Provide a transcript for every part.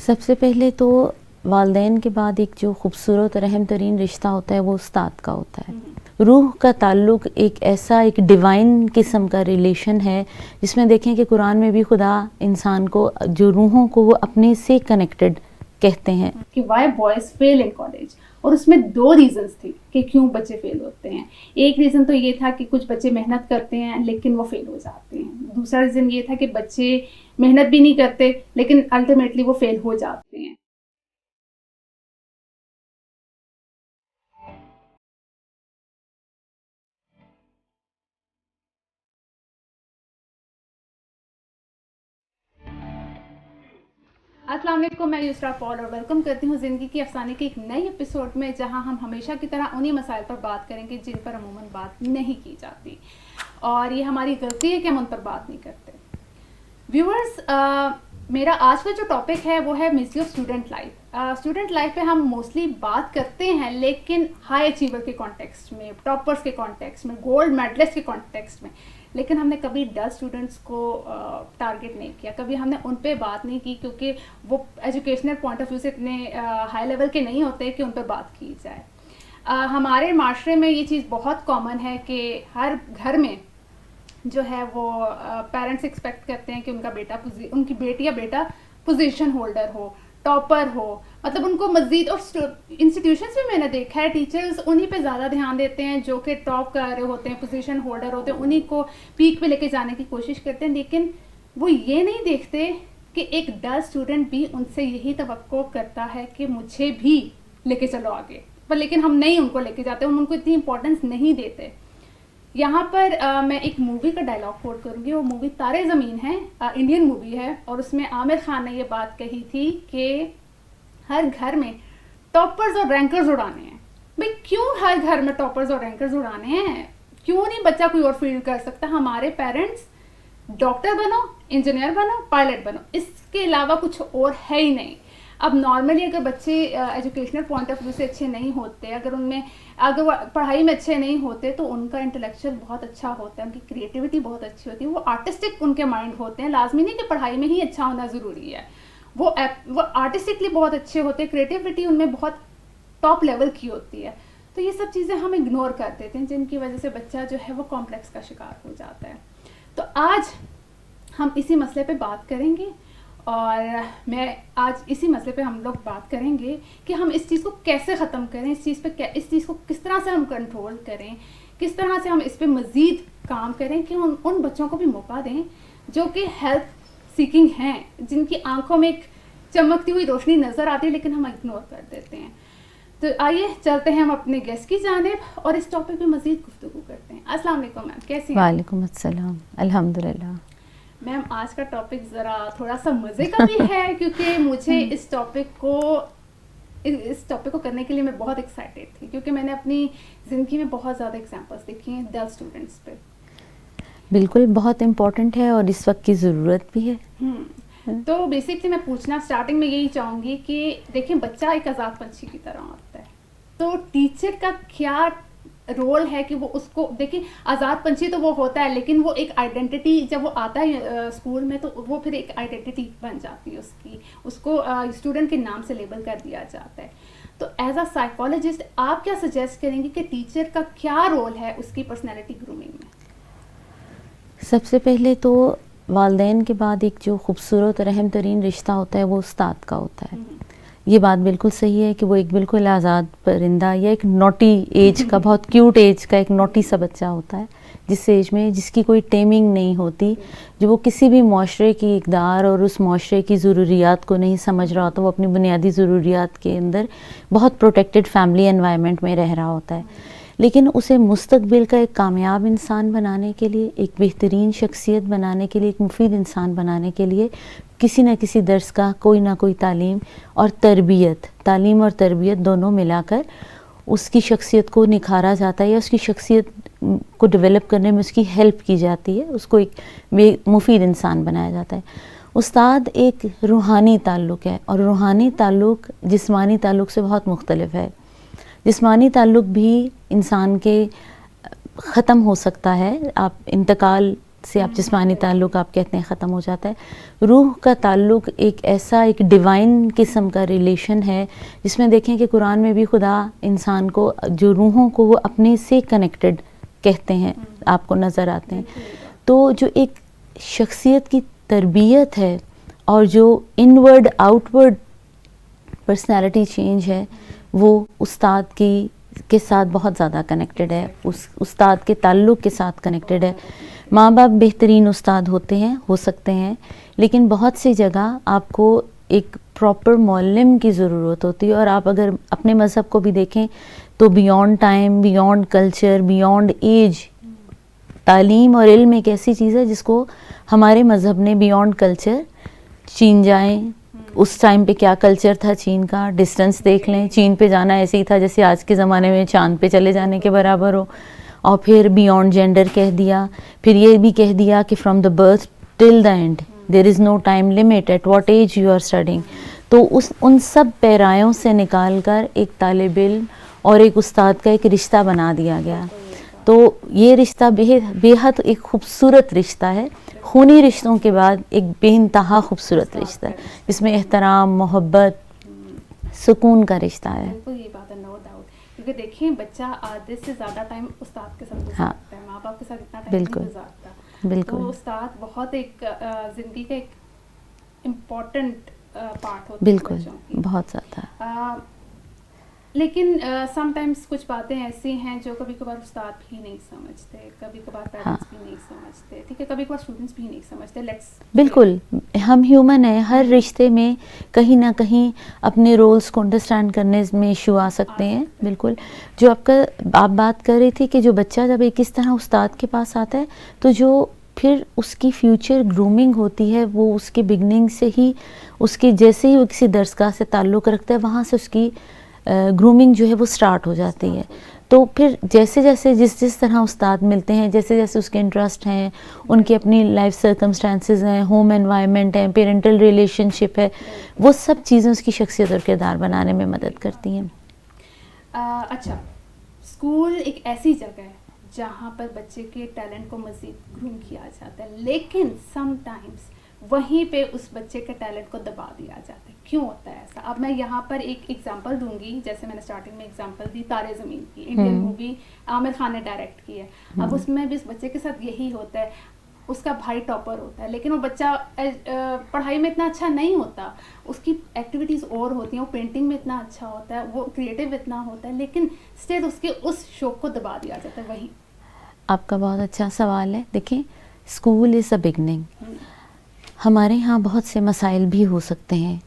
سب سے پہلے تو والدین کے بعد ایک جو خوبصورت اور اہم ترین رشتہ ہوتا ہے وہ استاد کا ہوتا ہے. روح کا تعلق ایک ایسا ایک ڈیوائن قسم کا ریلیشن ہے جس میں دیکھیں کہ قرآن میں بھی خدا انسان کو جو روحوں کو وہ اپنے سے کنیکٹڈ کہتے ہیں. کہ why boys fail in college, اور اس میں 2 ریزنس تھی کہ کیوں بچے فیل ہوتے ہیں. ایک ریزن تو یہ تھا کہ کچھ بچے محنت کرتے ہیں لیکن وہ فیل ہو جاتے ہیں. دوسرا ریزن یہ تھا کہ بچے محنت بھی نہیں کرتے لیکن الٹیمیٹلی وہ فیل ہو جاتے ہیں. السلام علیکم، میں یسرا پال اور ویلکم کرتی ہوں زندگی کی افسانے کے ایک نئے ایپیسوڈ میں، جہاں ہم ہمیشہ کی طرح انہی مسائل پر بات کریں گے جن پر عموماً بات نہیں کی جاتی، اور یہ ہماری غلطی ہے کہ ہم ان پر بات نہیں کرتے. ویورز، میرا آج کا جو ٹاپک ہے وہ ہے miss you student life. Student life پہ ہم موسٹلی بات کرتے ہیں لیکن ہائی اچیور کے کانٹیکسٹ میں، ٹاپرس کے کانٹیکسٹ میں، گولڈ میڈلسٹ کے کانٹیکسٹ میں، لیکن ہم نے کبھی ڈل اسٹوڈنٹس کو ٹارگیٹ نہیں کیا. کبھی ہم نے ان پہ بات نہیں کی کیونکہ وہ ایجوکیشنل پوائنٹ آف ویو سے اتنے ہائی لیول کے نہیں ہوتے کہ ان پہ بات کی جائے. ہمارے معاشرے میں یہ چیز بہت کامن ہے کہ ہر گھر میں جو ہے وہ پیرنٹس ایکسپیکٹ کرتے ہیں کہ ان کا بیٹا، ان کی بیٹی یا بیٹا پوزیشن ہولڈر ہو، ٹاپر ہو. مطلب ان کو مزید، اور انسٹیٹیوشنس میں نے دیکھا ہے ٹیچرز انہی پہ زیادہ دھیان دیتے ہیں جو کہ ٹاپ کر رہے ہوتے ہیں، پوزیشن ہولڈر ہوتے ہیں، انہی کو پیک پہ لے کے جانے کی کوشش کرتے ہیں. لیکن وہ یہ نہیں دیکھتے کہ ایک ڈل اسٹوڈنٹ بھی ان سے یہی توقع کرتا ہے کہ مجھے بھی لے کے چلو آگے، پر لیکن ہم نہیں ان کو لے کے جاتے، ہم ان کو اتنی امپورٹنس نہیں دیتے. یہاں پر میں ایک مووی کا ڈائلاگ کوٹ کروں گی. وہ مووی تارے زمین ہے، انڈین مووی ہے، اور اس میں عامر خان نے یہ بات کہی تھی کہ ہر گھر میں ٹاپرز اور رینکرز اڑانے ہیں. بھئی کیوں ہر گھر میں ٹاپرز اور رینکرز اڑانے ہیں؟ کیوں نہیں بچہ کوئی اور فیلڈ کر سکتا؟ ہمارے پیرنٹس ڈاکٹر بنو، انجینئر بنو، پائلٹ بنو، اس کے علاوہ کچھ اور ہے ہی نہیں. اب نارملی اگر بچے ایجوکیشنل پوائنٹ آف ویو سے اچھے نہیں ہوتے، اگر وہ پڑھائی میں اچھے نہیں ہوتے تو ان کا انٹلیکچوئل بہت اچھا ہوتا ہے، ان کی کریٹیوٹی بہت اچھی ہوتی ہے، وہ آرٹسٹک ان کے مائنڈ ہوتے ہیں. لازمی نہیں کہ پڑھائی میں ہی اچھا ہونا ضروری ہے، وہ آرٹسٹکلی بہت اچھے ہوتے ہیں، کریٹیوٹی ان میں بہت ٹاپ لیول کی ہوتی ہے. تو یہ سب چیزیں ہم اگنور کر دیتے ہیں جن کی وجہ سے بچہ جو ہے وہ کمپلیکس کا شکار ہو جاتا ہے. تو آج ہم اسی مسئلے پہ بات کریں گے، اور میں آج اسی مسئلے پہ ہم لوگ بات کریں گے کہ ہم اس چیز کو کیسے ختم کریں، اس چیز کو کس طرح سے ہم کنٹرول کریں، کس طرح سے ہم اس پہ مزید کام کریں کہ ان بچوں کو بھی موقع دیں جو کہ ہیلپ سیکنگ ہیں، جن کی آنکھوں میں ایک چمکتی ہوئی روشنی نظر آتی ہے لیکن ہم اگنور کر دیتے ہیں. تو آئیے چلتے ہیں ہم اپنے گیسٹ کی جانب اور اس ٹاپک پہ مزید گفتگو کرتے ہیں. السلام علیکم میم، کیسی ہیں؟ وعلیکم السلام، الحمدللہ. میم آج کا ٹاپک ذرا تھوڑا سا مزے کا بھی ہے کیونکہ مجھے اس ٹاپک کو کرنے کے لیے میں بہت ایکسائٹیڈ تھی، کیونکہ میں نے اپنی زندگی میں بہت زیادہ ایگزامپلس دیکھی ہیں ڈل اسٹوڈنٹس پہ. بالکل بہت امپورٹنٹ ہے اور اس وقت کی ضرورت بھی ہے. تو بیسکلی میں پوچھنا اسٹارٹنگ میں یہی چاہوں گی کہ دیکھیں بچہ ایک آزاد پنچھی کی طرح ہوتا ہے، تو ٹیچر کا کیا رول ہے کہ وہ اس کو دیکھیں. آزاد پنچھی تو وہ ہوتا ہے لیکن وہ ایک آئیڈینٹی جب وہ آتا ہے اسکول میں تو وہ پھر ایک آئیڈینٹی بن جاتی ہے اس کو اسٹوڈنٹ کے نام سے لیبل کر دیا جاتا ہے. تو ایز اے سائیکالوجسٹ آپ کیا سجیسٹ کریں گے کہ ٹیچر کا کیا رول ہے اس کی پرسنالٹی گرومنگ میں؟ سب سے پہلے تو والدین کے بعد ایک جو خوبصورت اور اہم ترین رشتہ ہوتا ہے وہ استاد کا ہوتا ہے. یہ بات بالکل صحیح ہے کہ وہ ایک بالکل آزاد پرندہ یا ایک نوٹی ایج کا، بہت کیوٹ ایج کا ایک نوٹی سا بچہ ہوتا ہے جس ایج میں جس کی کوئی ٹیمنگ نہیں ہوتی، جو وہ کسی بھی معاشرے کی اقدار اور اس معاشرے کی ضروریات کو نہیں سمجھ رہا ہوتا. وہ اپنی بنیادی ضروریات کے اندر بہت پروٹیکٹڈ فیملی انوائرمنٹ میں رہ رہا ہوتا ہے. لیکن اسے مستقبل کا ایک کامیاب انسان بنانے کے لیے، ایک بہترین شخصیت بنانے کے لیے، ایک مفید انسان بنانے کے لیے کسی نہ کسی درس کا کوئی نہ کوئی تعلیم اور تربیت دونوں ملا کر اس کی شخصیت کو نکھارا جاتا ہے، یا اس کی شخصیت کو ڈیولپ کرنے میں اس کی ہیلپ کی جاتی ہے، اس کو ایک مفید انسان بنایا جاتا ہے. استاد ایک روحانی تعلق ہے، اور روحانی تعلق جسمانی تعلق سے بہت مختلف ہے. جسمانی تعلق بھی انسان کے ختم ہو سکتا ہے، آپ انتقال سے آپ جسمانی تعلق آپ کہتے ہیں ختم ہو جاتا ہے. روح کا تعلق ایک ایسا ایک ڈیوائن قسم کا ریلیشن ہے جس میں دیکھیں کہ قرآن میں بھی خدا انسان کو جو روحوں کو وہ اپنے سے کنیکٹڈ کہتے ہیں آپ کو نظر آتے ہیں. تو جو ایک شخصیت کی تربیت ہے اور جو inward out word personality change ہے وہ استاد کے ساتھ بہت زیادہ کنیکٹڈ ہے, اس استاد کے تعلق کے ساتھ کنیکٹڈ ہے. ماں باپ بہترین استاد ہوتے ہیں, ہو سکتے ہیں, لیکن بہت سی جگہ آپ کو ایک پراپر معلم کی ضرورت ہوتی ہے. اور آپ اگر اپنے مذہب کو بھی دیکھیں تو beyond time, beyond culture, beyond age, تعلیم اور علم ایک ایسی چیز ہے جس کو ہمارے مذہب نے بیونڈ کلچر, چین جائیں, اس ٹائم پہ کیا کلچر تھا چین کا, ڈسٹنس دیکھ لیں, چین پہ جانا ایسے ہی تھا جیسے آج کے زمانے میں چاند پہ چلے جانے کے برابر ہو. اور پھر بیونڈ جینڈر کہہ دیا, پھر یہ بھی کہہ دیا کہ from the birth till the end there is no time limit, at what age you are studying. تو ان سب پیرایوں سے نکال کر ایک طالب علم اور ایک استاد کا ایک رشتہ بنا دیا گیا. تو یہ رشتہ بے حد ایک خوبصورت رشتہ ہے. خونی رشتوں کے بعد ایک بے انتہا خوبصورت رشتہ ہے جس میں احترام, محبت, سکون کا رشتہ ہے. بالکل یہ بات ہے, نو ڈاؤٹ. کیونکہ دیکھیں بچہ آدھے سے زیادہ ٹائم استاد کے ساتھ گزارتا ہے, ماں باپ کے ساتھ اتنا ٹائم نہیں گزارتا. بالکل. تو استاد بہت ایک زندگی کا ایک امپورٹنٹ پارٹ ہوتا ہے. بالکل, بہت زیادہ. لیکن سم ٹائمس کچھ باتیں ایسی ہیں جو کبھی کبھار استاد بھی نہیں سمجھتے, کبھی کبھار پیرنٹس بھی نہیں سمجھتے, ٹھیک ہے, کبھی کبھار اسٹوڈنٹس بھی نہیں سمجھتے. بالکل, ہم ہیومن ہیں, ہر رشتے میں کہیں نہ کہیں اپنے رولز کو انڈرسٹینڈ کرنے میں ایشو آ سکتے ہیں. بالکل. جو آپ بات کر رہی تھی کہ جو بچہ جب ایک اس طرح استاد کے پاس آتا ہے تو جو پھر اس کی فیوچر گرومنگ ہوتی ہے وہ اس کے بگننگ سے ہی, اس کی جیسے ہی وہ کسی درسگاہ سے تعلق رکھتا ہے وہاں سے اس کی گرومنگ جو ہے وہ سٹارٹ ہو جاتی ہے. تو پھر جیسے جیسے جس طرح استاد ملتے ہیں, جیسے جیسے اس کے انٹرسٹ ہیں, ان کی اپنی لائف سرکمسٹانسز ہیں, ہوم انوائرمنٹ ہے, پیرنٹل ریلیشن شپ ہے, وہ سب چیزیں اس کی شخصیت اور کردار بنانے میں مدد کرتی ہیں. اچھا, اسکول ایک ایسی جگہ ہے جہاں پر بچے کے ٹیلنٹ کو مزید گروم کیا جاتا ہے, لیکن سم ٹائمس وہیں پہ اس بچے کے ٹیلنٹ کو دبا دیا جاتا ہے. کیوں ہوتا ہے ایسا؟ اب میں یہاں پر ایک ایگزامپل دوں گی, جیسے میں نے اسٹارٹنگ میں ایگزامپل دی تارے زمین کی, انڈین مووی عامر خان نے ڈائریکٹ کی ہے. اب اس میں بھی اس بچے کے ساتھ یہی ہوتا ہے, اس کا بھائی ٹاپر ہوتا ہے لیکن وہ بچہ پڑھائی میں اتنا اچھا نہیں ہوتا, اس کی ایکٹیویٹیز اور ہوتی ہیں, وہ پینٹنگ میں اتنا اچھا ہوتا ہے, وہ کریٹیو اتنا ہوتا ہے, لیکن اسٹیل اس کے اس شوق کو دبا دیا جاتا ہے. وہی آپ کا بہت اچھا سوال ہے. دیکھیں, اسکول از اے بگننگ. ہمارے ہاں بہت سے مسائل بھی ہو سکتے ہیں,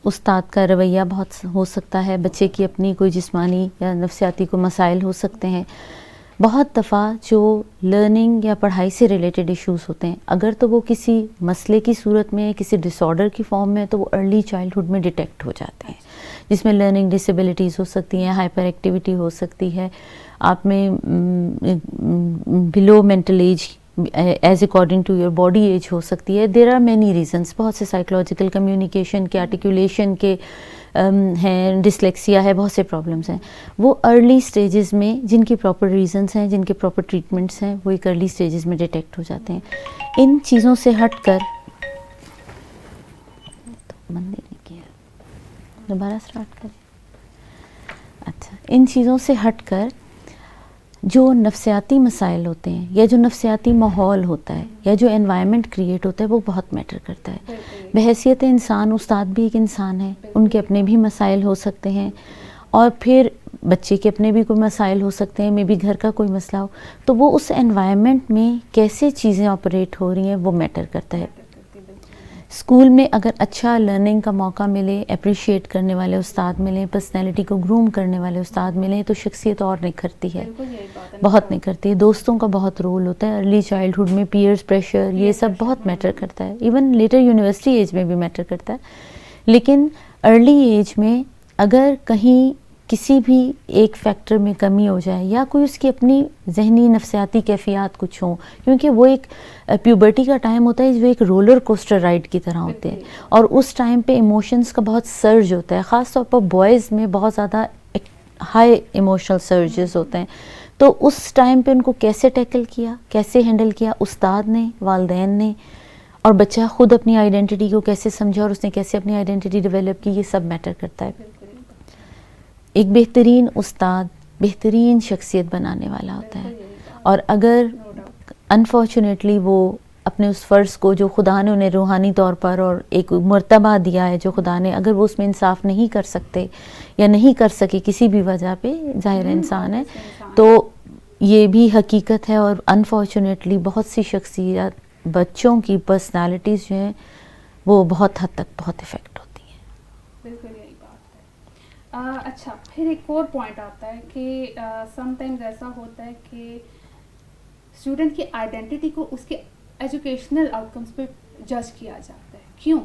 استاد کا رویہ بہت ہو سکتا ہے, بچے کی اپنی کوئی جسمانی یا نفسیاتی کو مسائل ہو سکتے ہیں. بہت دفعہ جو لرننگ یا پڑھائی سے ریلیٹڈ ایشوز ہوتے ہیں, اگر تو وہ کسی مسئلے کی صورت میں, کسی ڈس آرڈر کی فارم میں, تو وہ ارلی چائلڈہڈ میں ڈیٹیکٹ ہو جاتے ہیں, جس میں لرننگ ڈسیبلٹیز ہو سکتی ہیں, ہائپر ایکٹیویٹی ہو سکتی ہے, آپ میں below mental age as according to your body age ہو سکتی ہے. دیر آر مینی ریزنس, بہت سے سائیکولوجیکل کمیونیکیشن کے, آرٹیکولیشن کے ہیں, ڈسلیکسیا ہے, بہت سے پرابلمس ہیں. وہ ارلی سٹیجز میں جن کی پراپر ریزنس ہیں, جن کے پراپر ٹریٹمنٹس ہیں, وہ ایک ارلی سٹیجز میں ڈیٹیکٹ ہو جاتے ہیں. ان چیزوں سے ہٹ کر بند نہیں کیا, دوبارہ اسٹارٹ کریں. اچھا, ان چیزوں سے ہٹ کر جو نفسیاتی مسائل ہوتے ہیں یا جو نفسیاتی ماحول ہوتا ہے یا جو انوائرمنٹ کریٹ ہوتا ہے وہ بہت میٹر کرتا ہے. بحیثیت انسان استاد بھی ایک انسان ہے, ان کے اپنے بھی مسائل ہو سکتے ہیں, اور پھر بچے کے اپنے بھی کوئی مسائل ہو سکتے ہیں, میں بھی گھر کا کوئی مسئلہ ہو, تو وہ اس انوائرمنٹ میں کیسے چیزیں آپریٹ ہو رہی ہیں وہ میٹر کرتا ہے. اسکول میں اگر اچھا لرننگ کا موقع ملے, اپریشیٹ کرنے والے استاد ملیں, پرسنالٹی کو گروم کرنے والے استاد ملیں, تو شخصیت اور نکھرتی ہے, بہت نکھرتی ہے. دوستوں کا بہت رول ہوتا ہے ارلی چائلڈہڈ میں, پیئرز پریشر, یہ سب بہت میٹر کرتا ہے. ایون لیٹر یونیورسٹی ایج میں بھی میٹر کرتا ہے. لیکن ارلی ایج میں اگر کہیں کسی بھی ایک فیکٹر میں کمی ہو جائے یا کوئی اس کی اپنی ذہنی نفسیاتی کیفیات کچھ ہوں, کیونکہ وہ ایک پیوبرٹی کا ٹائم ہوتا ہے جو ایک رولر کوسٹر رائڈ کی طرح ہوتے ہیں, اور اس ٹائم پہ ایموشنز کا بہت سرج ہوتا ہے, خاص طور پر بوائز میں بہت زیادہ ہائی ایموشنل سرجز ہوتے ہیں. تو اس ٹائم پہ ان کو کیسے ٹیکل کیا, کیسے ہینڈل کیا, استاد نے, والدین نے, اور بچہ خود اپنی آئیڈینٹی کو کیسے سمجھا اور اس نے کیسے اپنی آئیڈینٹی ڈیولپ کی, یہ سب میٹر کرتا ہے. ایک بہترین استاد بہترین شخصیت بنانے والا ہوتا ہے, اور اگر انفارچونیٹلی وہ اپنے اس فرض کو جو خدا نے انہیں روحانی طور پر اور ایک مرتبہ دیا ہے جو خدا نے, اگر وہ اس میں انصاف نہیں کر سکتے یا نہیں کر سکے کسی بھی وجہ پہ, ظاہر انسان ہے, تو یہ بھی حقیقت ہے. اور انفارچونیٹلی بہت سی شخصیات بچوں کی پرسنالٹیز جو ہیں وہ بہت حد تک بہت افیکٹ ہوتی ہیں. بالکل یہی بات ہے. اچھا, پھر ایک اور پوائنٹ آتا ہے کہ سم ٹائمز ایسا ہوتا ہے کہ اسٹوڈنٹ کی آئیڈینٹی کو اس کے ایجوکیشنل آؤٹ کمس پہ جج کیا جاتا ہے. کیوں,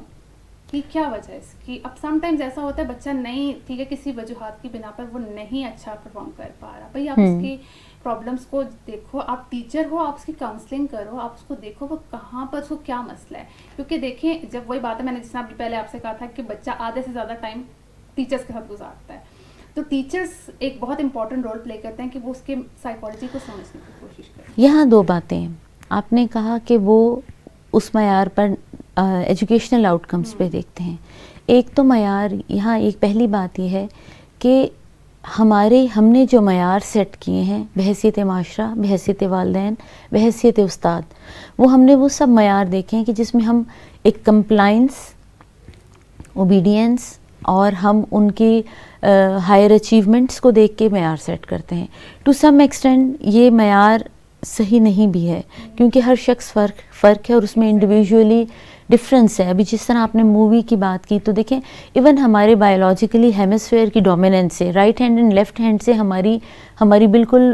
کہ کیا وجہ ہے اس کی؟ اب سم ٹائمز ایسا ہوتا ہے بچہ نہیں, ٹھیک ہے, کسی وجوہات کی بنا پر وہ نہیں اچھا پرفارم کر پا رہا, بھائی آپ اس کی پرابلمس کو دیکھو, آپ ٹیچر ہو, آپ اس کی کاؤنسلنگ کرو, آپ اس کو دیکھو وہ کہاں پر اس کو کیا مسئلہ ہے. کیونکہ دیکھیں, جب وہی بات ہے, میں نے جس طرح پہلے آپ سے کہا تھا کہ بچہ آدھے سے زیادہ ٹائم ٹیچرس کے ساتھ گزارتا ہے, تو ٹیچرس ایک بہت امپورٹنٹ رول پلے کرتے ہیں کہ وہ اس کے سائیکالوجی کو سمجھنے کی کوشش کریں. یہاں دو باتیں ہیں. آپ نے کہا کہ وہ اس معیار پر ایجوکیشنل آؤٹ کمس پہ دیکھتے ہیں. ایک تو معیار یہاں, ایک پہلی بات یہ ہے کہ ہم نے جو معیار سیٹ کیے ہیں بحیثیت معاشرہ, بحیثیت والدین, بحیثیت استاد, ہم نے وہ سب معیار دیکھے ہیں کہ جس میں ہم ایک کمپلائنس, اوبیڈینس, اور ہم ان کی ہائر اچیومنٹس کو دیکھ کے معیار سیٹ کرتے ہیں. ٹو سم ایکسٹینٹ یہ معیار صحیح نہیں بھی ہے, کیونکہ ہر شخص فرق ہے اور اس میں انڈیویجولی ڈفرینس ہے. ابھی جس طرح آپ نے مووی کی بات کی, تو دیکھیں ایون ہمارے بایولوجیکلی ہیمسفیئر کی ڈومیننس سے, right hand and left hand سے ہماری بالکل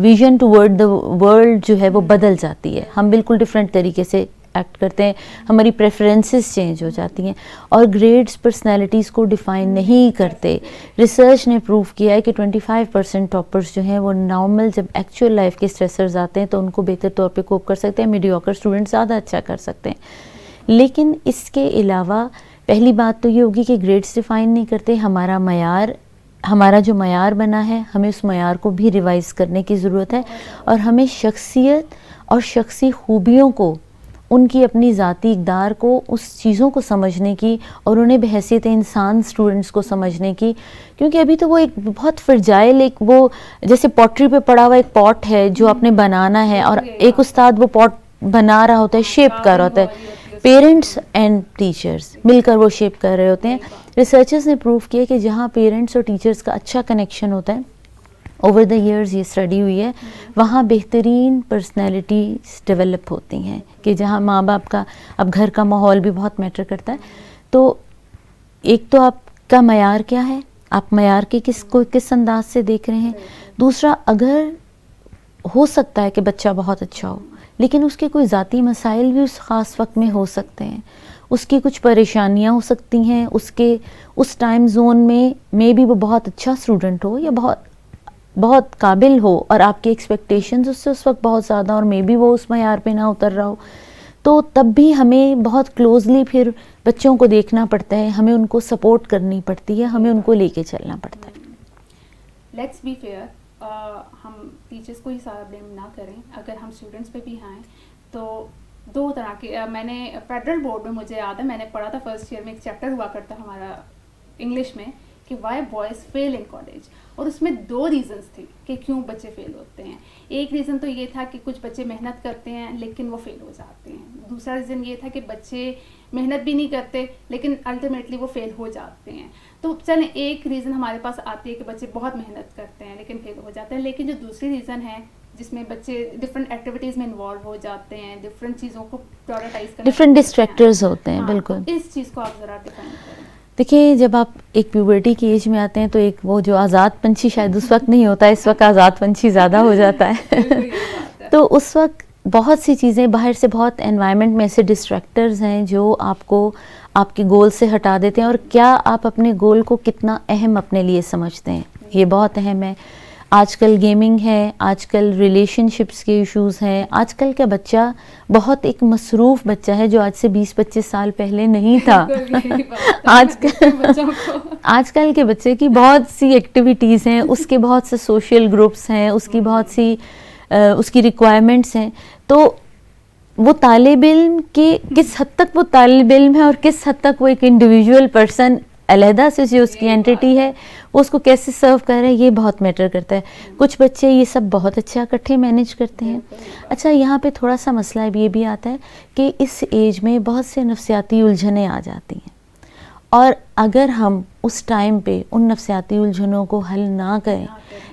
ویژن ٹورڈ دا ورلڈ جو ہے وہ بدل جاتی ہے. ہم بالکل ڈفرینٹ طریقے سے ایکٹ کرتے ہیں, ہماری پریفرنسز چینج ہو جاتی ہیں, اور گریڈز پرسنالٹیز کو ڈیفائن نہیں کرتے. ریسرچ نے پروو کیا ہے کہ 25% ٹاپرز جو ہیں وہ نارمل جب ایکچوئل لائف کے اسٹریسرز آتے ہیں تو ان کو بہتر طور پہ کوپ کر سکتے ہیں, میڈیوکر اسٹوڈنٹ زیادہ اچھا کر سکتے ہیں. لیکن اس کے علاوہ پہلی بات تو یہ ہوگی کہ گریڈز ڈیفائن نہیں کرتے. ہمارا جو معیار بنا ہے, ہمیں اس معیار کو بھی ریوائز کرنے کی ضرورت ہے, اور ہمیں شخصیت اور شخصی خوبیوں کو, ان کی اپنی ذاتی اقدار کو, اس چیزوں کو سمجھنے کی, اور انہیں بحیثیت انسان اسٹوڈنٹس کو سمجھنے کی. کیونکہ ابھی تو وہ ایک بہت فرجائل, ایک وہ جیسے پوٹری پہ پڑا ہوا ایک پاٹ ہے جو آپ نے بنانا ہے, اور ایک استاد وہ پاٹ بنا رہا ہوتا ہے, شیپ کر رہا ہوتا ہے, پیرنٹس اینڈ ٹیچرز مل کر وہ شیپ کر رہے ہوتے ہیں. ریسرچرز نے پروو کیا کہ جہاں پیرنٹس اور ٹیچرز کا اچھا کنیکشن ہوتا ہے, اوور دا ایئرز یہ اسٹڈی ہوئی ہے, وہاں بہترین پرسنالٹیز ڈیولپ ہوتی ہیں. کہ جہاں ماں باپ کا, اب گھر کا ماحول بھی بہت میٹر کرتا ہے. تو ایک تو آپ کا معیار کیا ہے, آپ معیار کے کس انداز سے دیکھ رہے ہیں. دوسرا, اگر ہو سکتا ہے کہ بچہ بہت اچھا ہو, لیکن اس کے کوئی ذاتی مسائل بھی اس خاص وقت میں ہو سکتے ہیں, اس کی کچھ پریشانیاں ہو سکتی ہیں, اس ٹائم زون میں بھی وہ بہت اچھا اسٹوڈنٹ ہو یا بہت قابل ہو, اور آپ کی ایکسپیکٹیشنز اس سے اس وقت بہت زیادہ, اور مے بی وہ اس معیار پہ نہ اتر رہا ہو, تو تب بھی ہمیں بہت کلوزلی پھر بچوں کو دیکھنا پڑتا ہے, ہمیں ان کو سپورٹ کرنی پڑتی ہے, ہمیں ان کو لے کے چلنا پڑتا ہے. لیٹس بی فیئر, ہم ٹیچرس کو ہی سارا بلیم نہ کریں. اگر ہم اسٹوڈنٹس پہ بھی آئیں تو دو طرح کے, میں نے فیڈرل بورڈ میں, مجھے یاد ہے میں نے پڑھا تھا فرسٹ ایئر میں, ایک چیپٹر ہوا کرتا ہمارا انگلش میں کہ why boys fail in college, اور اس میں 2 ریزنس تھے کہ کیوں بچے فیل ہوتے ہیں. ایک ریزن تو یہ تھا کہ کچھ بچے محنت کرتے ہیں لیکن وہ فیل ہو جاتے ہیں. دوسرا ریزن یہ تھا کہ بچے محنت بھی نہیں کرتے لیکن الٹیمیٹلی وہ فیل ہو جاتے ہیں. تو چلیں ایک ریزن ہمارے پاس آتی ہے کہ بچے بہت محنت کرتے ہیں لیکن فیل ہو جاتے ہیں. لیکن جو دوسری ریزن ہے جس میں بچے ڈفرینٹ ایکٹیویٹیز میں انوالو ہو جاتے ہیں, ڈفرینٹ چیزوں کو پرائورٹائز کرتے ہیں, ڈفرینٹ ڈسٹریکٹرز ہوتے ہیں. بالکل, اس چیز کو آپ ذرا ڈیفائن کریں. دیکھیے, جب آپ ایک پیوبرٹی کی ایج میں آتے ہیں تو ایک وہ جو آزاد پنچھی شاید اس وقت نہیں ہوتا, اس وقت آزاد پنچھی زیادہ ہو جاتا ہے. تو اس وقت بہت سی چیزیں باہر سے, بہت انوائرمنٹ میں ایسے ڈسٹریکٹرز ہیں جو آپ کو آپ کے گول سے ہٹا دیتے ہیں, اور کیا آپ اپنے گول کو کتنا اہم اپنے لیے سمجھتے ہیں, یہ بہت اہم ہے. آج کل گیمنگ ہے, آج کل ریلیشن شپس کے ایشوز ہیں. آج کل کا بچہ بہت ایک مصروف بچہ ہے جو آج سے 20-25 سال پہلے نہیں تھا. آج کل کے بچے کی بہت سی ایکٹیویٹیز ہیں, اس کے بہت سے سوشل گروپس ہیں, اس کی بہت سی اس کی ریکوائرمنٹس ہیں. تو وہ طالب علم کے کس حد تک وہ طالب علم ہے اور کس حد تک وہ ایک انڈیویجول پرسن علیحدہ سے جو اس کی اینٹی ہے وہ اس کو کیسے سرو کر رہا ہے, یہ بہت میٹر کرتا ہے. کچھ بچے یہ سب بہت اچھا اکٹھے مینیج کرتے ہیں. اچھا, یہاں پہ تھوڑا سا مسئلہ یہ بھی آتا ہے کہ اس ایج میں بہت سے نفسیاتی الجھنیں آ جاتی ہیں, اور اگر ہم اس ٹائم پہ ان نفسیاتی الجھنوں کو حل نہ کریں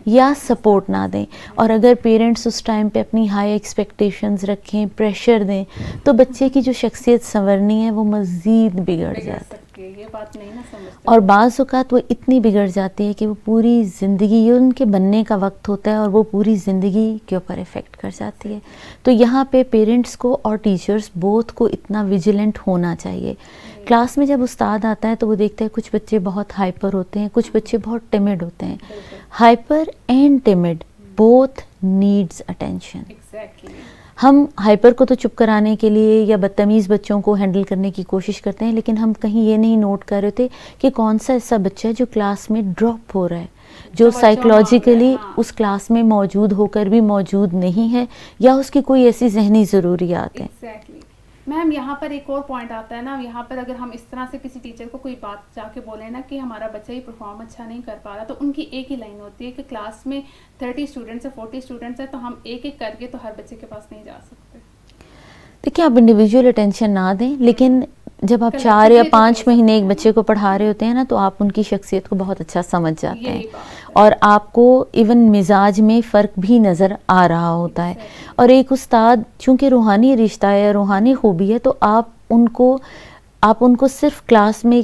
یا سپورٹ نہ دیں, اور اگر پیرنٹس اس ٹائم پہ اپنی ہائی ایکسپیکٹیشنز رکھیں, پریشر دیں, تو بچے کی جو شخصیت سنورنی ہے وہ مزید بگڑ جاتی ہے. یہ بات نہیں نہ سمجھتے, اور بعض اوقات وہ اتنی بگڑ جاتی ہے کہ وہ پوری زندگی, یہ ان کے بننے کا وقت ہوتا ہے اور وہ پوری زندگی کے اوپر افیکٹ کر جاتی ہے. تو یہاں پہ پیرنٹس کو اور ٹیچرز بوتھ کو اتنا ویجیلنٹ ہونا چاہیے. کلاس میں جب استاد آتا ہے تو وہ دیکھتا ہے کچھ بچے بہت ہائپر ہوتے ہیں, کچھ بچے بہت ٹیمڈ ہوتے ہیں. Hyper and tamed both needs attention. ہم ہائپر کو تو چپ کرانے کے لیے یا بدتمیز بچوں کو ہینڈل کرنے کی کوشش کرتے ہیں, لیکن ہم کہیں یہ نہیں نوٹ کر رہے تھے کہ کون سا ایسا بچہ ہے جو کلاس میں ڈراپ ہو رہا ہے, جو سائیکولوجیکلی اس کلاس میں موجود ہو کر بھی موجود نہیں ہے, یا اس کی کوئی ایسی ذہنی ضروریات ہیں. میم یہاں پر ایک اور پوائنٹ آتا ہے نا, یہاں پر اگر ہم اس طرح سے کسی ٹیچر کو کوئی بات جا کے بولیں نا کہ ہمارا بچہ ہی پرفارم اچھا نہیں کر پا رہا, تو ان کی ایک ہی لائن ہوتی ہے کہ کلاس میں 30 اسٹوڈنٹس ہے, 40 اسٹوڈنٹس ہیں, تو ہم ایک ایک کر کے تو ہر بچے کے پاس نہیں جا سکتے. دیکھیں, آپ انڈیویجول اٹینشن نہ دیں, لیکن جب آپ 4 یا 5 مہینے ایک بچے کو پڑھا رہے ہوتے ہیں نا, تو آپ ان کی شخصیت کو بہت اچھا سمجھ جاتے ہیں, اور آپ کو ایون مزاج میں فرق بھی نظر آ رہا ہوتا ہے. اور ایک استاد چونکہ روحانی رشتہ ہے, روحانی خوبی ہے, تو آپ ان کو صرف کلاس میں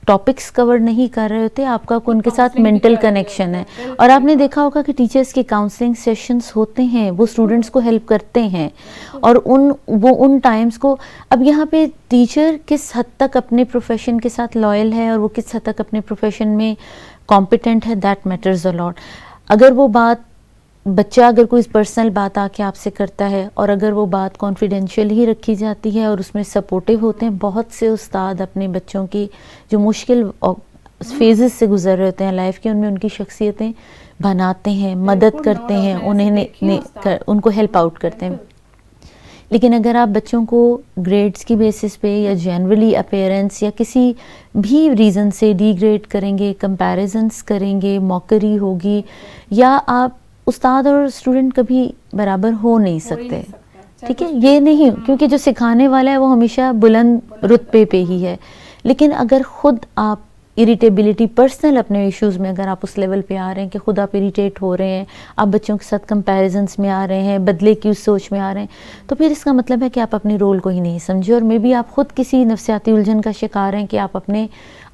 ٹاپکس کور نہیں کر رہے ہوتے, آپ کا ان کے ساتھ مینٹل کنیکشن ہے. اور آپ نے دیکھا ہوگا کہ ٹیچرز کے کاؤنسلنگ سیشنز ہوتے ہیں, وہ اسٹوڈنٹس کو ہیلپ کرتے ہیں, اور ان ٹائمز کو, اب یہاں پہ ٹیچر کس حد تک اپنے پروفیشن کے ساتھ لائل ہے اور وہ کس حد تک اپنے پروفیشن میں کمپیٹنٹ ہے, دیٹ میٹرز اے لاٹ. اگر وہ بات بچہ اگر کوئی پرسنل بات آ کے آپ سے کرتا ہے, اور اگر وہ بات کانفیڈینشیل ہی رکھی جاتی ہے اور اس میں سپورٹیو ہوتے ہیں, بہت سے استاد اپنے بچوں کی جو مشکل فیزز سے گزر رہے ہوتے ہیں لائف کے, ان میں ان کی شخصیتیں بناتے ہیں, مدد کرتے ہیں, ان کو ہیلپ آؤٹ کرتے ہیں. لیکن اگر آپ بچوں کو گریڈز کی بیسس پہ یا جنرلی اپیرنس یا کسی بھی ریزن سے ڈی گریڈ کریں گے, کمپیریزنس کریں گے, موکری ہوگی, یا آپ استاد اور اسٹوڈنٹ کبھی برابر ہو نہیں سکتے. ٹھیک ہے, یہ نہیں, کیونکہ جو سکھانے والا ہے وہ ہمیشہ بلند رتبے پہ ہی ہے. لیکن اگر خود آپ اریٹیبلٹی پرسنل اپنے ایشوز میں اگر آپ اس لیول پہ آ رہے ہیں کہ خود آپ اریٹیٹ ہو رہے ہیں, آپ بچوں کے ساتھ کمپیریزنس میں آ رہے ہیں, بدلے کی اس سوچ میں آ رہے ہیں, تو پھر اس کا مطلب ہے کہ آپ اپنے رول کو ہی نہیں سمجھے, اور مے بی آپ خود کسی نفسیاتی الجھن کا شکار ہیں کہ آپ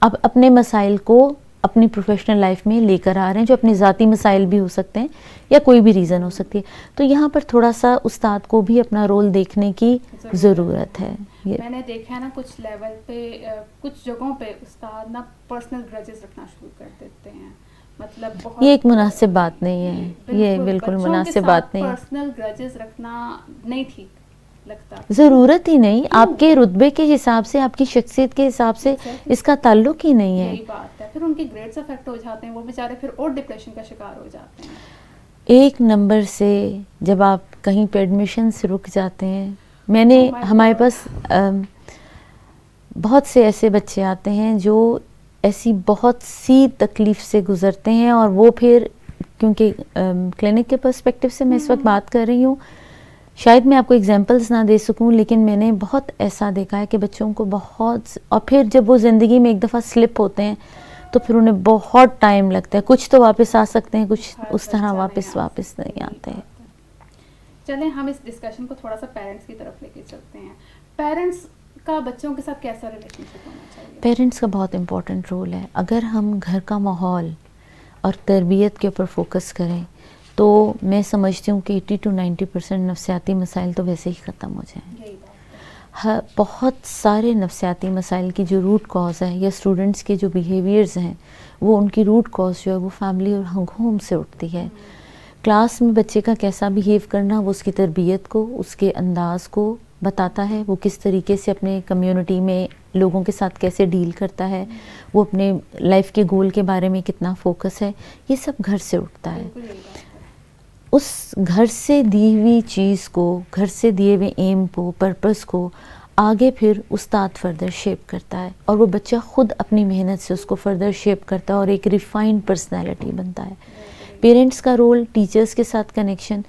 اپنے مسائل کو اپنی پروفیشنل لائف میں لے کر آ رہے ہیں, جو اپنے ذاتی مسائل بھی ہو سکتے ہیں یا کوئی بھی ریزن ہو سکتی ہے. تو یہاں پر تھوڑا سا استاد کو بھی اپنا رول دیکھنے کی ضرورت ہے. میں نے دیکھا ہے نا کچھ لیول پہ, کچھ جگہوں پہ استاد نا پرسنل گرجز رکھنا شروع کر دیتے ہیں, مطلب یہ ایک مناسب بات نہیں ہے, یہ بالکل مناسب بات نہیں ہے. پرسنل گرجز رکھنا نہیں ٹھیک لگتا, ضرورت ہی نہیں, آپ کے رتبے کے حساب سے, آپ کی شخصیت کے حساب سے اس کا تعلق ہی نہیں ہے. یہی بات ہے, پھر ان کے گریڈز افیکٹ ہو جاتے ہیں, وہ بیچارے پھر اور ڈپریشن کا شکار ہو جاتے ہیں. 1 نمبر سے جب آپ کہیں پہ ایڈمیشن سے رک جاتے ہیں, ہمارے پاس بہت سے ایسے بچے آتے ہیں جو ایسی بہت سی تکلیف سے گزرتے ہیں, اور وہ پھر کیونکہ کلینک کے پرسپیکٹیو سے میں اس وقت بات کر رہی ہوں, شاید میں آپ کو ایگزامپلس نہ دے سکوں, لیکن میں نے بہت ایسا دیکھا ہے کہ بچوں کو بہت, اور پھر جب وہ زندگی میں ایک دفعہ سلپ ہوتے ہیں تو پھر انہیں بہت ٹائم لگتا ہے. کچھ تو واپس آ سکتے ہیں, کچھ اس طرح واپس نہیں آتے ہیں. چلیں ہم اس ڈسکشن کو تھوڑا سا پیرنٹس کی طرف لے کے چلتے ہیں. پیرنٹس کا بچوں کے ساتھ کیسا ریلیشن شپ ہونا چاہیے؟ پیرنٹس کا بہت امپورٹنٹ رول ہے. اگر ہم گھر کا ماحول اور تربیت کے اوپر فوکس کریں تو میں سمجھتی ہوں کہ 80 to 90% نفسیاتی مسائل تو ویسے ہی ختم ہو جائیں. بہت سارے نفسیاتی مسائل کی جو روٹ کاز ہے یا اسٹوڈنٹس کے جو بیہیویئرز ہیں, وہ ان کی روٹ کاز جو ہے وہ فیملی اور ہوم سے اٹھتی ہے. کلاس میں بچے کا کیسا بیہیو کرنا وہ اس کی تربیت کو، اس کے انداز کو بتاتا ہے، وہ کس طریقے سے اپنے کمیونٹی میں لوگوں کے ساتھ کیسے ڈیل کرتا ہے، وہ اپنے لائف کے گول کے بارے میں کتنا فوکس ہے، یہ سب گھر سے اٹھتا ہے. اس گھر سے دی ہوئی چیز کو، گھر سے دیے ہوئے ایم کو، پرپس کو آگے پھر استاد فردر شیپ کرتا ہے، اور وہ بچہ خود اپنی محنت سے اس کو فردر شیپ کرتا ہے اور ایک ریفائنڈ پرسنالٹی بنتا ہے. پیرنٹس کا رول، ٹیچرز کے ساتھ کنیکشن،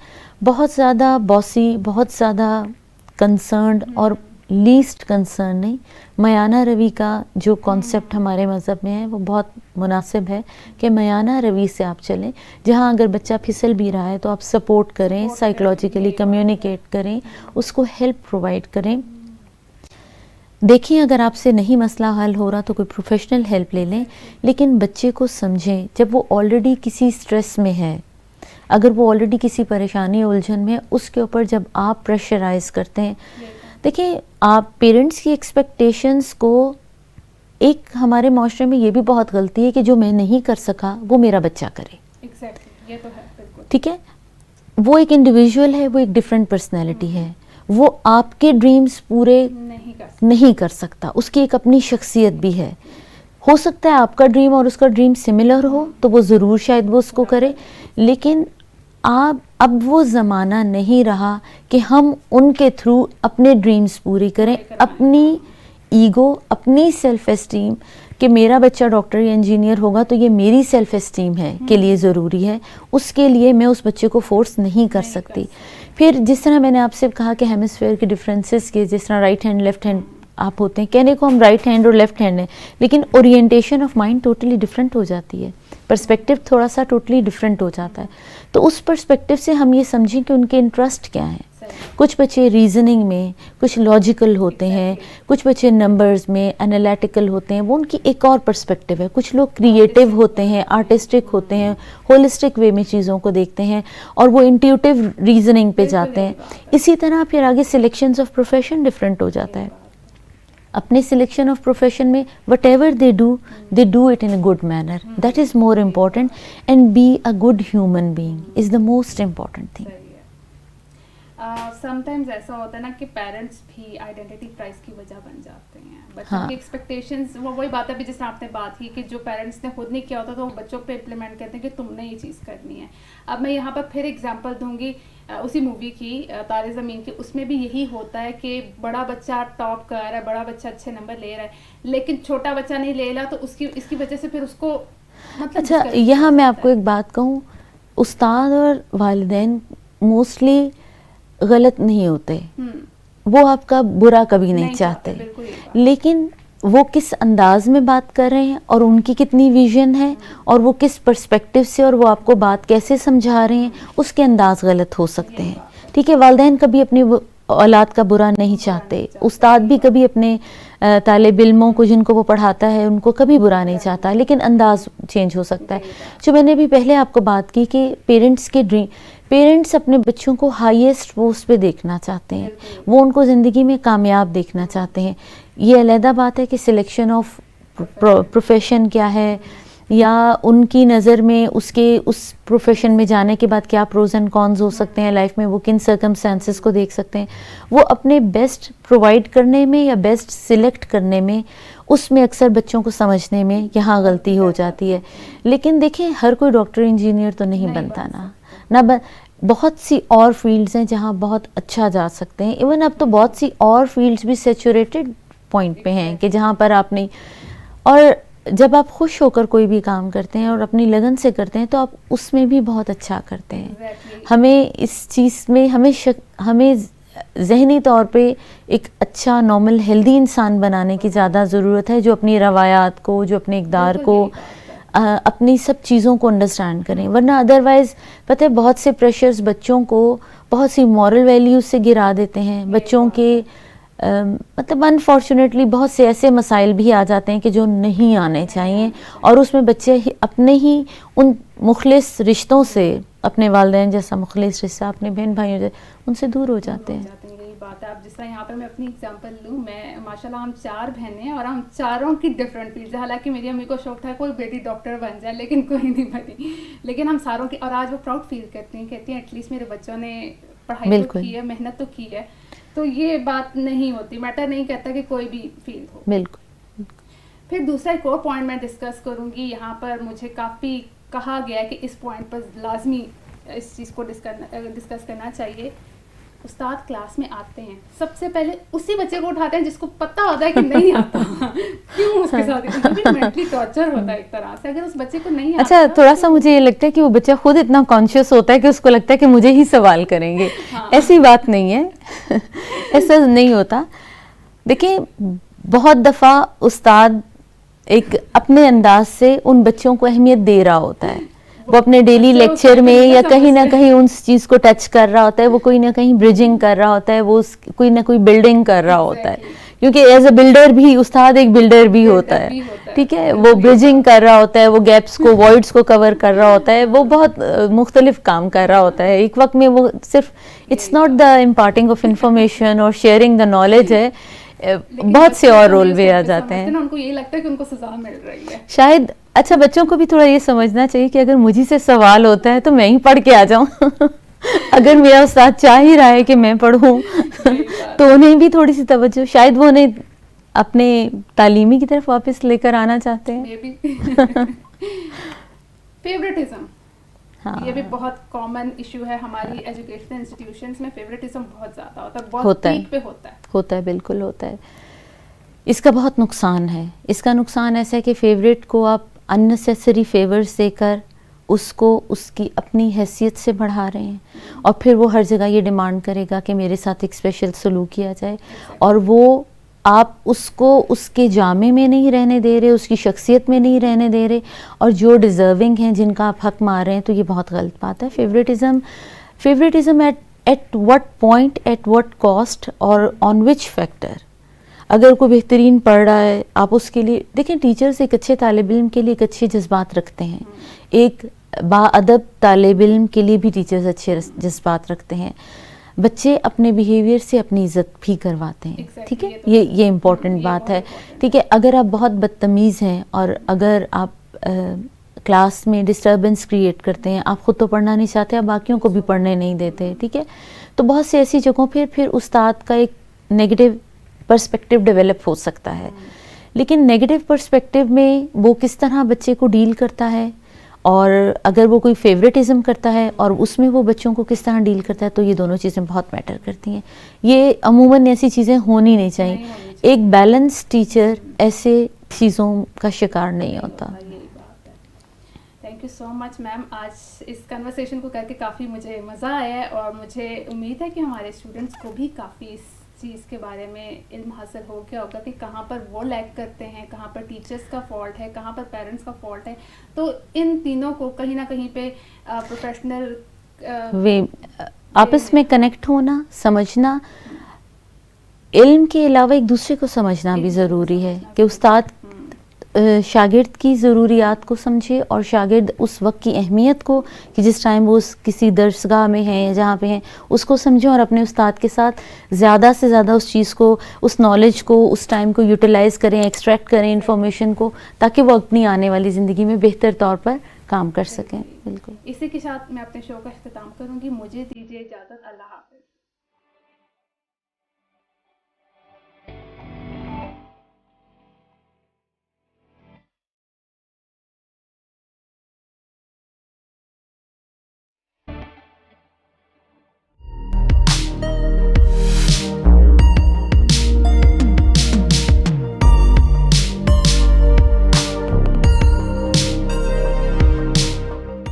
بہت زیادہ باسی، بہت زیادہ کنسرنڈ اور لیسٹ کنسرن نہیں. میانہ روی کا جو کانسیپٹ ہمارے مذہب میں ہے وہ بہت مناسب ہے کہ میانہ روی سے آپ چلیں، جہاں اگر بچہ پھسل بھی رہا ہے تو آپ سپورٹ کریں، سائیکولوجیکلی کمیونیکیٹ کریں، اس کو ہیلپ پرووائڈ کریں. دیکھیں اگر آپ سے نہیں مسئلہ حل ہو رہا تو کوئی پروفیشنل ہیلپ لے لیں، لیکن بچے کو سمجھیں جب وہ آلریڈی کسی سٹریس میں ہے، اگر وہ آلریڈی کسی پریشانی الجھن میں، اس کے اوپر جب آپ پریشرائز کرتے ہیں. دیکھیں آپ پیرنٹس کی ایکسپیکٹیشنز کو، ایک ہمارے معاشرے میں یہ بھی بہت غلطی ہے کہ جو میں نہیں کر سکا وہ میرا بچہ کرے. یہ تو ہے بالکل ٹھیک ہے، وہ ایک انڈیویجول ہے، وہ ایک ڈفرینٹ پرسنالٹی ہے، وہ آپ کے ڈریمز پورے نہیں کر سکتا، اس کی ایک اپنی شخصیت بھی ہے. ہو سکتا ہے آپ کا ڈریم اور اس کا ڈریم سملر ہو تو وہ ضرور شاید وہ اس کو کرے، لیکن اب وہ زمانہ نہیں رہا کہ ہم ان کے تھرو اپنے ڈریمز پوری کریں. اپنی ایگو، اپنی سیلف اسٹیم کہ میرا بچہ ڈاکٹر یا انجینئر ہوگا تو یہ میری سیلف اسٹیم ہے کے لیے ضروری ہے، اس کے لیے میں اس بچے کو فورس نہیں کر سکتی. پھر جس طرح میں نے آپ سے کہا کہ ہیمسفیئر کے ڈفرینسز کے، جس طرح رائٹ ہینڈ لیفٹ ہینڈ آپ ہوتے ہیں، کہنے کو ہم رائٹ ہینڈ اور لیفٹ ہینڈ ہیں، لیکن orientation of mind totally different ہو جاتی ہے، پرسپیکٹیو تھوڑا سا ٹوٹلی ڈفرینٹ ہو جاتا ہے. تو اس پرسپیکٹیو سے ہم یہ سمجھیں کہ ان کے انٹرسٹ کیا ہیں. کچھ بچے ریزننگ میں، کچھ لاجیکل ہوتے ہیں، کچھ بچے نمبرز میں انالیٹیکل ہوتے ہیں، وہ ان کی ایک اور پرسپیکٹیو ہے. کچھ لوگ کریٹیو ہوتے ہیں، آرٹسٹک ہوتے ہیں، ہولسٹک وے میں چیزوں کو دیکھتے ہیں اور وہ انٹیوٹیو ریزننگ پہ جاتے ہیں. اسی طرح پھر آگے سلیکشنز آف پروفیشن ڈفرینٹ ہو جاتا ہے. اپنے سلیکشن آف پروفیشن میں whatever they do it in a good manner, that is more important, and be a good human being is the most important thing. Sometimes ایسا ہوتا ہے نا کہ پیرنٹس بھی آئیڈینٹی کرائس کی وجہ بن جاتے ہیں. بچوں کی ایکسپیکٹیشنز، وہی بات ہے بھی جس طرح آپ نے بات کی کہ جو پیرنٹس نے خود نہیں کیا ہوتا تو وہ بچوں پہ امپلیمنٹ کرتے ہیں کہ تم نے یہ چیز کرنی ہے. اب میں یہاں پر پھر ایگزامپل دوں گی اسی مووی کی، تارے زمین کی. اس میں بھی یہی ہوتا ہے کہ بڑا بچہ ٹاپ کر رہا ہے، بڑا بچہ اچھے نمبر لے رہا ہے، لیکن چھوٹا بچہ نہیں لے رہا، تو اس کی وجہ سے پھر اس کو اچھا یہاں میں آپ کو ایک بات کہوں، استاد اور والدین موسٹلی غلط نہیں ہوتے، وہ آپ کا برا کبھی نہیں چاہتے، لیکن وہ کس انداز میں بات کر رہے ہیں اور ان کی کتنی ویژن ہے اور وہ کس پرسپیکٹیو سے اور وہ آپ کو بات کیسے سمجھا رہے ہیں، اس کے انداز غلط ہو سکتے ہیں. ٹھیک ہے، والدین کبھی اپنی اولاد کا برا نہیں چاہتے، استاد بھی کبھی اپنے طالب علموں کو جن کو وہ پڑھاتا ہے ان کو کبھی برا نہیں چاہتا، لیکن انداز چینج ہو سکتا ہے. جو میں نے بھی پہلے آپ کو بات کی کہ پیرنٹس اپنے بچوں کو ہائیسٹ پوسٹ پہ دیکھنا چاہتے ہیں، وہ ان کو زندگی میں کامیاب دیکھنا چاہتے ہیں. یہ علیحدہ بات ہے کہ سلیکشن آف پروفیشن کیا ہے، یا ان کی نظر میں اس پروفیشن میں جانے کے بعد کیا پروز اینڈ کونز ہو سکتے ہیں لائف میں، وہ کن سرکمسٹانسز کو دیکھ سکتے ہیں. وہ اپنے بیسٹ پرووائڈ کرنے میں یا بیسٹ سلیکٹ کرنے میں، اس میں اکثر بچوں کو سمجھنے میں یہاں غلطی ہو جاتی ہے. لیکن دیکھیں ہر کوئی ڈاکٹر انجینئر تو نہیں بنتا نا بہت سی اور فیلڈز ہیں جہاں بہت اچھا جا سکتے ہیں. ایون اب تو بہت سی اور فیلڈز بھی سیچوریٹڈ پوائنٹ پہ ہیں کہ جہاں پر آپ نہیں، اور جب آپ خوش ہو کر کوئی بھی کام کرتے ہیں اور اپنی لگن سے کرتے ہیں تو آپ اس میں بھی بہت اچھا کرتے ہیں. ہمیں اس چیز میں ہمیں ذہنی طور پہ ایک اچھا نارمل ہیلدی انسان بنانے کی زیادہ ضرورت ہے، جو اپنی روایات کو، جو اپنے اقدار کو، اپنی سب چیزوں کو انڈرسٹینڈ کریں. ورنہ ادروائز پتہ ہے بہت سے پریشرز بچوں کو بہت سی مورل ویلیوز سے گرا دیتے ہیں. بچوں کے مطلب انفارچونیٹلی بہت سے ایسے مسائل بھی آ جاتے ہیں کہ جو نہیں آنے چاہیے، اور اس میں بچے اپنے ہی ان مخلص رشتوں سے، اپنے والدین جیسا مخلص رشتہ، اپنے بہن بھائیوں جیسے، ان سے دور ہو جاتے ہیں. ہوتا ہے. اب جس طرح یہاں پہ میں اپنی اگزامپل لوں, میں ماشاءاللہ ہم 4 بہنیں ہیں اور ہم چاروں کی ڈفرینٹ فیلڈ. حالانکہ میری امی کو شوق تھا کوئی بیٹی ڈاکٹر بن جائے, لیکن کوئی نہیں بنی. لیکن ہم ساروں کی, اور آج وہ پراؤڈ فیل کرتی ہیں ایٹ لیسٹ میرے بچوں نے پڑھائی تو کی ہے, محنت تو کی ہے. تو یہ بات نہیں ہوتی, میٹر نہیں کرتا کہ کوئی بھی فیلڈ ہو. بالکل. پھر دوسرا ایک اور پوائنٹ میں ڈسکس کروں گی. یہاں پر مجھے کافی کہا گیا ہے کہ اس پوائنٹ پر لازمی اس چیز کو ڈسکس کرنا چاہیے. استاد کلاس میں آتے ہیں, سب سے پہلے اسی بچے کو اٹھاتے ہیں جس کو پتہ ہوتا ہے کہ نہیں آتا. کیوں اس کے ساتھ مینٹلی ٹارچر ہوتا ہے ایک طرح سے, اگر اس بچے کو نہیں آتا. اچھا, تھوڑا سا مجھے یہ لگتا ہے کہ وہ بچہ خود اتنا کانشیس ہوتا ہے کہ اس کو لگتا ہے کہ مجھے ہی سوال کریں گے. ایسی بات نہیں ہے, ایسا نہیں ہوتا. دیکھیں, بہت دفعہ استاد ایک اپنے انداز سے ان بچوں کو اہمیت دے رہا ہوتا ہے. وہ اپنے ڈیلی لیکچر میں یا کہیں نہ کہیں اس چیز کو ٹچ کر رہا ہوتا ہے, وہ کوئی نہ کہیں برجنگ کر رہا ہوتا ہے, وہ کوئی نہ کوئی بلڈنگ کر رہا ہوتا ہے. کیونکہ ایز اے بلڈر بھی استاد ایک بلڈر بھی ہوتا ہے, ٹھیک ہے. وہ برجنگ کر رہا ہوتا ہے, وہ گیپس کو, وائڈس کو کور کر رہا ہوتا ہے, وہ بہت مختلف کام کر رہا ہوتا ہے. ایک وقت میں وہ صرف it's not the imparting of information اور شیئرنگ دا نالج ہے, بہت سے اور رول بھی آ جاتے ہیں. ان کو یہی لگتا ہے کہ ان کو سزا مل رہی ہے شاید. اچھا, بچوں کو بھی تھوڑا یہ سمجھنا چاہیے کہ اگر مجھے سے سوال ہوتا ہے تو میں ہی پڑھ کے آ جاؤں. اگر میرا استاد چاہ ہی رہا ہے کہ میں پڑھوں تو انہیں بھی تھوڑی سی توجہ, شاید وہ انہیں اپنے تعلیمی کی طرف واپس لے کر آنا چاہتے ہیں. فیوریٹزم, یہ بھی بہت کامن ایشو ہے ہماری ایجوکیشنل انسٹیٹیوشنز میں. فیوریٹزم بہت زیادہ ہوتا ہے, بہت پیک پہ ہوتا ہے. ہوتا ہے, بالکل ہوتا ہے. اس کا بہت نقصان ہے. اس کا نقصان ایسا ہے کہ فیوریٹ کو آپ اننیسیسری فیورز دے کر اس کو اس کی اپنی حیثیت سے بڑھا رہے ہیں, اور پھر وہ ہر جگہ یہ ڈیمانڈ کرے گا کہ میرے ساتھ ایک اسپیشل سلوک کیا جائے, اور وہ آپ اس کو اس کے جامے میں نہیں رہنے دے رہے, اس کی شخصیت میں نہیں رہنے دے رہے, اور جو ڈیزرونگ ہیں جن کا آپ حق مار رہے ہیں, تو یہ بہت غلط بات ہے. Favouritism at what point, at what cost, اور آن وچ فیکٹر. اگر کوئی بہترین پڑھ رہا ہے, آپ اس کے لیے دیکھیں, ٹیچرز ایک اچھے طالب علم کے لیے ایک اچھے جذبات رکھتے ہیں. ایک باادب طالب علم کے لیے بھی ٹیچرز اچھے جذبات رکھتے ہیں. بچے اپنے بیہیویئر سے اپنی عزت بھی کرواتے ہیں, ٹھیک ہے. یہ امپورٹنٹ بات ہے, ٹھیک ہے. اگر آپ بہت بدتمیز ہیں اور اگر آپ کلاس میں ڈسٹربنس کریٹ کرتے ہیں, آپ خود تو پڑھنا نہیں چاہتے, آپ باقیوں کو بھی پڑھنے نہیں دیتے, ٹھیک ہے, تو بہت سی ایسی جگہوں پھر استاد کا ایک نیگیٹو پرسپیکٹیو ڈیولپ ہو سکتا ہے. لیکن نیگیٹو پرسپیکٹیو میں وہ کس طرح بچے کو ڈیل کرتا ہے, اور اگر وہ کوئی فیوریٹزم کرتا ہے اور اس میں وہ بچوں کو کس طرح ڈیل کرتا ہے, تو یہ دونوں چیزیں بہت میٹر کرتی ہیں. یہ عموماً ایسی چیزیں ہونی نہیں چاہیے. ایک بیلنس ٹیچر ایسے چیزوں کا شکار نہیں ہوتا. تھینک یو سو مچ میم. آج اس کنورسیشن کو کر کے کافی مجھے مزہ آیا ہے, اور مجھے امید ہے کہ ہمارے اسٹوڈنٹس کو بھی کافی اس چیز کے بارے میں علم حاصل ہو گیا ہوگا کہ کہاں پر وہ لیک کرتے ہیں, کہاں پر ٹیچرس کا فالٹ ہے, کہاں پر پیرنٹس کا فالٹ ہے. تو ان تینوں کو کہیں نہ کہیں پہ پروفیشنل آپس میں کنیکٹ ہونا, سمجھنا, علم کے علاوہ ایک دوسرے کو سمجھنا بھی ضروری ہے, کہ استاد شاگرد کی ضروریات کو سمجھے, اور شاگرد اس وقت کی اہمیت کو, کہ جس ٹائم وہ کسی درسگاہ میں ہیں یا جہاں پہ ہیں, اس کو سمجھیں, اور اپنے استاد کے ساتھ زیادہ سے زیادہ اس چیز کو, اس نالج کو, اس ٹائم کو یوٹیلائز کریں, ایکسٹریکٹ کریں انفارمیشن کو, تاکہ وہ اپنی آنے والی زندگی میں بہتر طور پر کام کر سکیں. بالکل. اسی کے ساتھ میں اپنے شو کا اختتام کروں گی. مجھے دیجیے اجازت. اللہ حافظ.